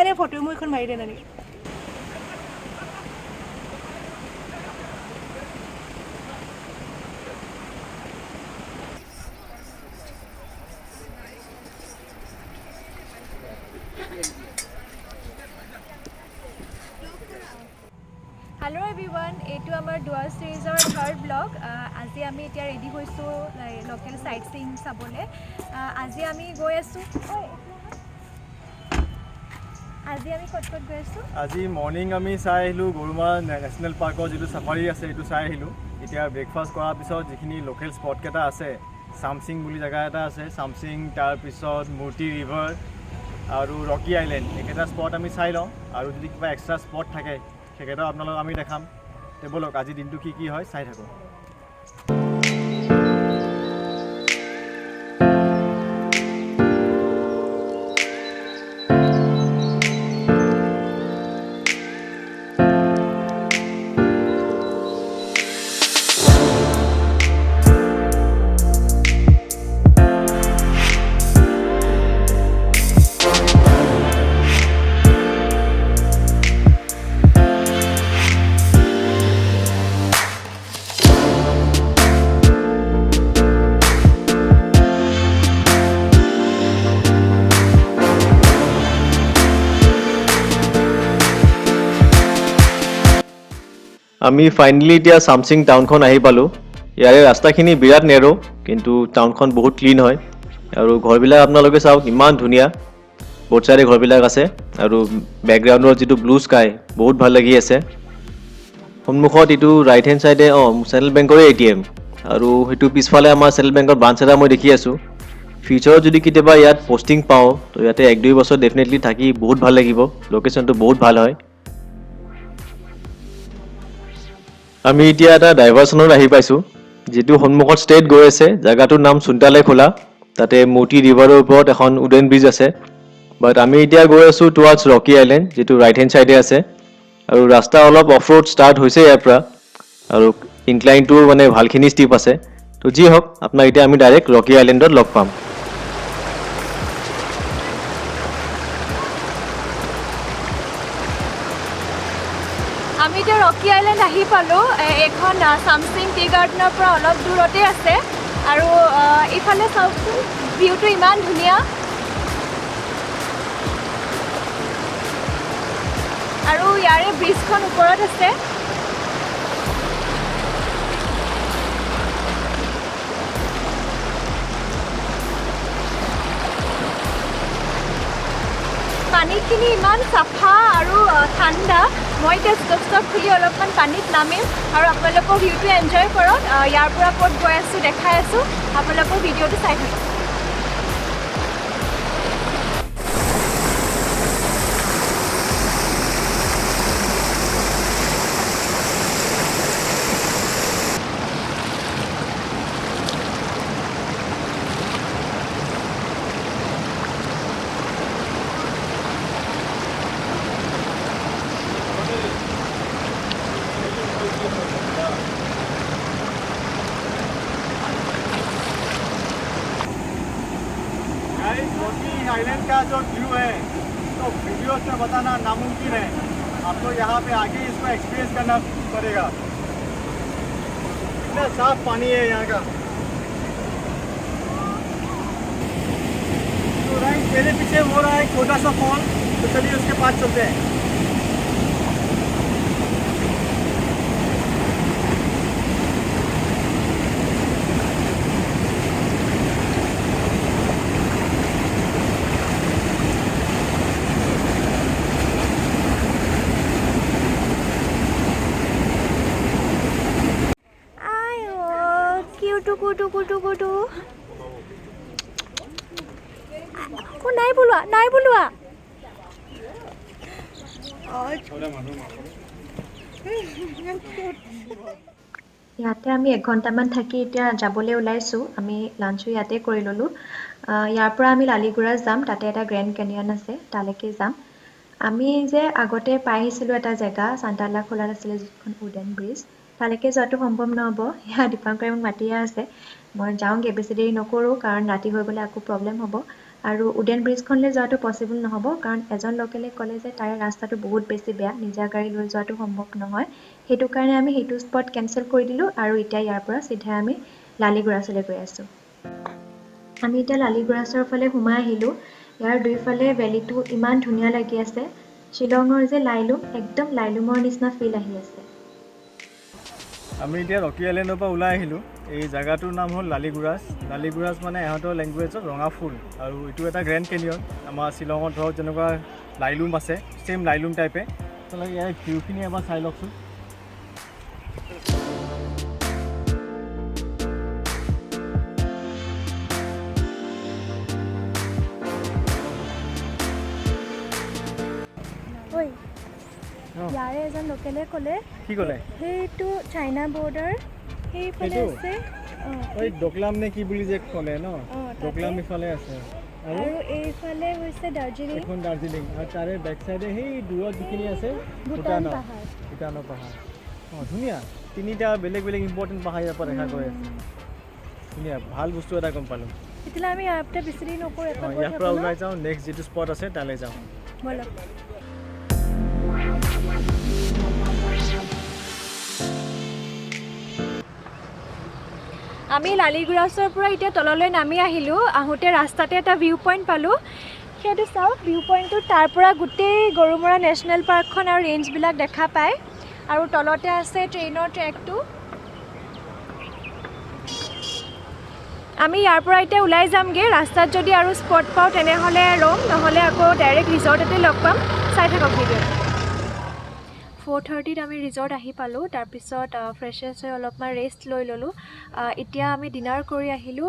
এনে ফটো মই এখন মাৰি দে নেকি হেল্ল' এভৰিৱান এইটো আমাৰ ডুৱাৰ ছিৰিজৰ থাৰ্ড ব্লগ আজি আমি এতিয়া ৰেডি হৈছোঁ লোকেল চাইট চিং চাবলৈ আজি আমি গৈ আছোঁ আজি আমি ক'ত ক'ত গৈ আছোঁ আজি মৰ্নিং আমি চাই আহিলোঁ গৰুমাৰা নেশ্যনেল পাৰ্কৰ যিটো চাফাৰী আছে সেইটো চাই আহিলোঁ এতিয়া ব্ৰেকফাষ্ট কৰাৰ পিছত যিখিনি লোকেল স্পটকেইটা আছে চামচিং বুলি জেগা এটা আছে চামচিং তাৰপিছত মূৰ্তি ৰিভাৰ আৰু ৰকি আইলেণ্ড এইকেইটা স্পট আমি চাই লওঁ আৰু যদি কিবা এক্সট্ৰা স্পট থাকে সেইকেইটাও আপোনালোকক আমি দেখাম ব'লক আজি দিনটো কি হয় চাই থাকোঁ আমি ফাইনেলি এতিয়া চামচিং টাউনখন আহি পালোঁ ইয়াৰে ৰাস্তাখিনি বিৰাট নেৰো কিন্তু টাউনখন বহুত ক্লিন হয় আৰু ঘৰবিলাক আপোনালোকে চাওক ইমান ধুনীয়া বহুত চাইডে ঘৰবিলাক আছে আৰু বেকগ্ৰাউণ্ডৰ যিটো ব্লু স্কাই বহুত ভাল লাগি আছে সন্মুখত এইটো ৰাইট হেণ্ড চাইডে চেণ্ট্ৰেল বেংকৰে ATM আৰু সেইটো পিছফালে আমাৰ চেণ্ট্ৰেল বেংকৰ ব্ৰাঞ্চ এটা মই দেখি আছোঁ ফিউচাৰত যদি কেতিয়াবা ইয়াত পষ্টিং পাওঁ তো ইয়াতে 1-2 বছৰ ডেফিনেটলি থাকি বহুত ভাল লাগিব লোকেশ্যনটো বহুত ভাল হয় আমি এতিয়া এটা ডাইভাৰচনত আহি পাইছোঁ যিটো সন্মুখত ষ্ট্ৰেইট গৈ আছে জেগাটোৰ নাম চুন্তালে খোলা তাতে মূৰ্তি ৰিভাৰৰ ওপৰত এখন উডেন ব্ৰিজ আছে বাট আমি এতিয়া গৈ আছোঁ টুৱাৰ্ডছ ৰকি আইলেণ্ড যিটো ৰাইট হেণ্ড চাইডে আছে আৰু ৰাস্তা অলপ অফ ৰোড ষ্টাৰ্ট হৈছে ইয়াৰ পৰা আৰু ইনক্লাইনটো মানে ভালখিনি ষ্টিপ আছে তো যি হওক আপোনাক এতিয়া আমি ডাইৰেক্ট ৰকি আইলেণ্ডত লগ পাম আমি এতিয়া ৰকি আইলেণ্ড আহি পালোঁ এইখন চামচিং টি গাৰ্ডেনৰ পৰা অলপ দূৰতে আছে আৰু ইফালে চাওকচোন ভিউটো ইমান ধুনীয়া আৰু ইয়াৰে ব্ৰিজখন ওপৰত আছে পানীখিনি ইমান চাফা আৰু ঠাণ্ডা মই এতিয়া ষ্টভ খুলি অলপমান পানীত নামিম আৰু আপোনালোকৰ ভিউটো এনজয় কৰক ইয়াৰ পৰা ক'ত গৈ আছোঁ দেখাই আছোঁ আপোনালোকৰ ভিডিঅ'টো চাই থাকক आइलैंड का जो व्यू है तो वीडियो से बताना नामुमकिन है आपको यहाँ पे आके इसको एक्सपीरियंस करना पड़ेगा इतना साफ पानी है यहाँ का तो राइट मेरे पीछे हो रहा है छोटा सा फॉल तो चलिए उसके पास चलते हैं কুটু নাই বুলোৱা ইয়াতে আমি 1 ঘণ্টামান থাকি এতিয়া যাবলৈ ওলাইছোঁ আমি লাঞ্চো ইয়াতে কৰি ল'লোঁ ইয়াৰ পৰা আমি লালিগুৰা যাম তাতে এটা গ্ৰেণ্ড কেনিয়ন আছে তালৈকে যাম আমি যে আগতে পাই আহিছিলোঁ এটা জেগা চান্তালা খোলাত আছিলে যিখন উডেন ব্ৰিজ তালৈকে যোৱাটো সম্ভৱ নহ'ব দীপাংকৰে মোক মাতিয়ে আছে মই যাওঁগৈ বেছি দেৰি নকৰোঁ কাৰণ ৰাতি হৈ গ'লে আকৌ প্ৰব্লেম হ'ব আৰু উডেন ব্ৰিজখনলৈ যোৱাটো পচিবল নহ'ব কাৰণ এজন লোকেলে ক'লে যে তাৰে ৰাস্তাটো বহুত বেছি বেয়া, নিজা গাড়ী লৈ যোৱাটো সম্ভৱ নহয়। সেইটো কাৰণে আমি সেইটো স্পট কেঞ্চেল কৰি দিলোঁ আৰু এতিয়া ইয়াৰ পৰা চিধাই আমি লালিগুৰাছলৈ গৈ আছোঁ। আমি এতিয়া লালিগুৰাছৰ ফালে সোমাই আহিলোঁ। ইয়াৰ দুইফালে ভেলীটো ইমান ধুনীয়া লাগি আছে। শ্বিলঙৰ যে লাইলুম, একদম লাইলুমৰ নিচিনা ফিল আহি আছে। আমি এতিয়া ৰকি আইলেণ্ডৰ পৰা ওলাই আহিলোঁ। এই জেগাটোৰ নাম হ'ল লালিগুৰাছ। লালিগুৰাছ মানে ইহঁতৰ লেংগুৱেজত ৰঙা ফুল, আৰু এইটো এটা গ্ৰেণ্ড কেনিয়ন। আমাৰ শ্বিলঙত ধৰক যেনেকুৱা লাইলুম আছে, ছেইম লাইলুম টাইপে। আপোনালোকে ইয়াৰ ভিউখিনি এবাৰ চাই লওকচোন। ঐ ইয়াৰে এজন লোকেলে ক'লে কি ক'লে? সেইটো চাইনা বৰ্ডাৰ সেইফালে সেইটো? আছে। এই ডকলাম নে কি বুলি যে ক'লে ন, তাতে। ডকলাম ইফালে আছে। আৰু আৰু এইফালে হৈছে দাৰ্জিলিং, এখন দাৰ্জিলিং, আৰু তাৰে বেক চাইডে সেই দূৰত যিখিনি আছে ভূটান পাহাৰ। ভূটানৰ পাহাৰ। ধুনীয়া, তিনিটা বেলেগ বেলেগ ইম্পৰ্টেণ্ট পাহাৰ ইয়াৰ পৰা দেখা গৈ আছে। ধুনীয়া, ভাল বস্তু এটা গম পালোঁ। তেতিয়াহ'লে আমি ইয়াৰ পৰা বেছি দেৰি নকৰোঁ, এটা গৈ ইয়াৰ পৰা থাকোঁ ন? ওলাই যাওঁ, নেক্সট যিটো স্পট আছে তালৈ যাওঁ। ব'লক। আমি লালিগুৰাছৰ পৰা এতিয়া তললৈ নামি আহিলোঁ। আহোঁতে ৰাস্তাতে এটা ভিউ পইণ্ট পালোঁ। সেইটো চাওক, ভিউ পইণ্টটোত তাৰ পৰা গোটেই গৰুমৰা নেশ্যনেল পাৰ্কখন আৰু ৰেঞ্জবিলাক দেখা পায়। আৰু তলতে আছে ট্ৰেইনৰ ট্ৰেকটো। আমি ইয়াৰ পৰা এতিয়া ওলাই যামগৈ। ৰাস্তাত যদি আৰু স্পট পাওঁ তেনেহ'লে ৰ'ম, নহ'লে আকৌ ডাইৰেক্ট ৰিজৰ্টতে লগ পাম। চাই থাকক ভিডিঅ'টো। 4:30ত আমি ৰিজৰ্ট আহি পালোঁ। তাৰপিছত ফ্ৰেছ হৈ অলপমান ৰেষ্ট লৈ ল'লোঁ। এতিয়া আমি ডিনাৰ কৰি আহিলোঁ।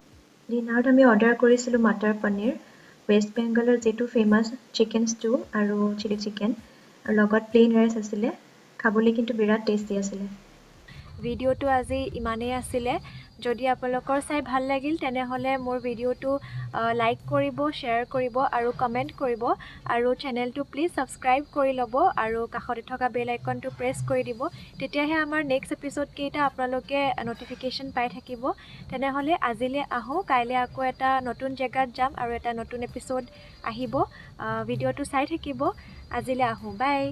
ডিনাৰত আমি অৰ্ডাৰ কৰিছিলোঁ মটৰ পনীৰ, ৱেষ্ট বেংগলৰ যিটো ফেমাছ চিকেন ষ্টু আৰু চিলি চিকেন, আৰু লগত প্লেইন ৰাইচ আছিলে। খাবলৈ কিন্তু বিৰাট টেষ্টি আছিলে। ভিডিঅ'টো আজি ইমানেই আছিলে। যদি আপোনালোকৰ চাই ভাল লাগিল তেনেহ'লে মোৰ ভিডিঅ'টো লাইক কৰিব, শ্বেয়াৰ কৰিব আৰু কমেণ্ট কৰিব। আৰু চেনেলটো প্লিজ ছাবস্ক্ৰাইব কৰি ল'ব আৰু কাষতে থকা বেল আইকনটো প্ৰেছ কৰি দিব। তেতিয়াহে আমাৰ নেক্সট এপিছ'ডকেইটা আপোনালোকে ন'টিফিকেশ্যন পাই থাকিব। তেনেহ'লে আজিলৈ আহোঁ, কাইলৈ আকৌ এটা নতুন জেগাত যাম আৰু এটা নতুন এপিছ'ড আহিব। ভিডিঅ'টো চাই থাকিব। আজিলৈ আহোঁ, বাই।